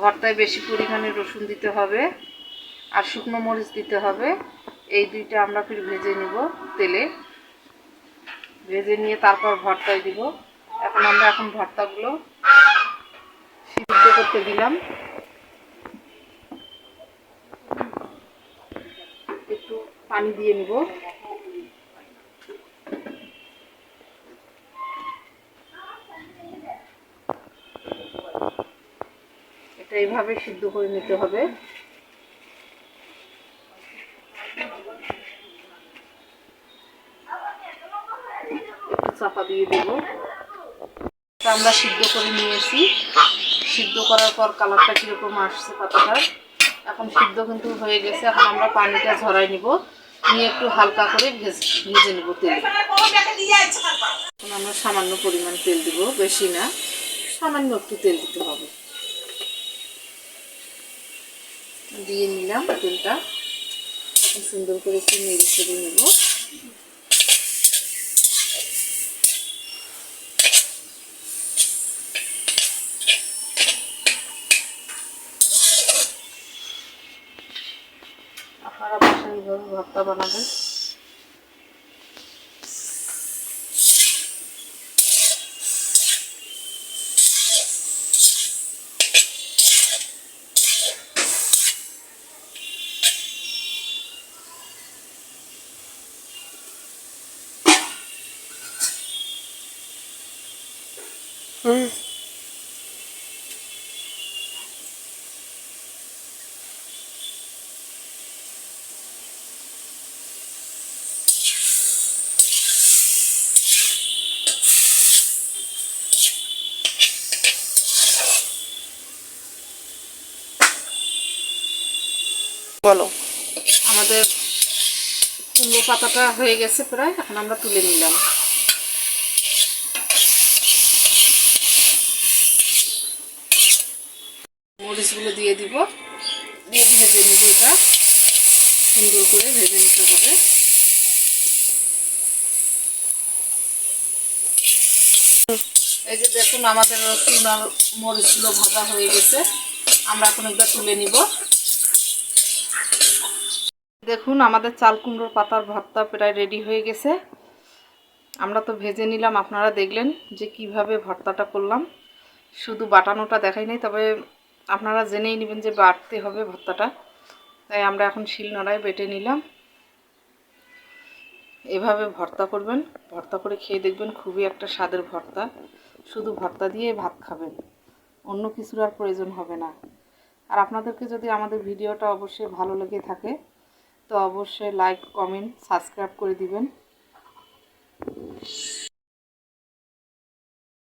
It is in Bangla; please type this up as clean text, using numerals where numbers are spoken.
ভর্তায় বেশি পরিমাণে রসুন দিতে হবে আর শুকনো মরিচ দিতে হবে। এই দুইটা আমরা ফির ভেজে নিব তেলে, ভেজে নিয়ে তারপর ভর্তায় দিব। আমরা ভর্তাগুলো সিদ্ধ করতে দিলাম। একটু পানি দিয়ে নিব। এটা এইভাবে সিদ্ধ করে নিতে হবে। একটু চাপা দিয়ে দেব। আমরা সিদ্ধ করে নিয়েছি। সিদ্ধ করার পর কালারটা কীরকম আসছে পাতাটার, এখন সিদ্ধ কিন্তু হয়ে গেছে। এখন আমরা পানিটা ঝরাই নিব, নিয়ে একটু হালকা করে ভেজে নেব তেলে। এখন আমরা সামান্য পরিমাণ তেল দিব, বেশি না, সামান্য একটু তেল দিতে হবে। দিয়ে নিলাম তেলটা। এখন সুন্দর করে একটু নেড়ে চেড়ে নেব। আপনারা বাসায় এইভাবে ভর্তা বানাবেন। বলো, আমাদের কুমড়ো পাতাটা হয়ে গেছে প্রায়। এখন আমরা তুলে নিলাম। মরিচগুলো দিয়ে দিব, দিয়ে ভেজে নিব। এটা সুন্দর করে ভেজে নিতে হবে। এই যে দেখুন, আমাদের রসুন আর মরিচগুলো ভাজা হয়ে গেছে। আমরা এখন এটা তুলে নিব। দেখুন, আমাদের চাল কুমড়োর পাতার ভর্তা প্রায় রেডি হয়ে গেছে। আমরা তো ভেজে নিলাম, আপনারা দেখলেন যে কিভাবে ভর্তাটা করলাম। শুধু বাটানোটা দেখাই নাই, তবে আপনারা জেনেই নেবেন যে বাটতে হবে ভর্তাটা। তাই আমরা এখন শিলনোড়ায় বেটে নিলাম। এভাবে ভর্তা করবেন, ভর্তা করে খেয়ে দেখবেন, খুবই একটা স্বাদের ভর্তা। শুধু ভর্তা দিয়ে ভাত খাবেন, অন্য কিছুর আর প্রয়োজন হবে না। আর আপনাদেরকে যদি আমাদের ভিডিওটা অবশ্যই ভালো লেগে থাকে, তো অবশ্যই লাইক, কমেন্ট, সাবস্ক্রাইব করে দিবেন।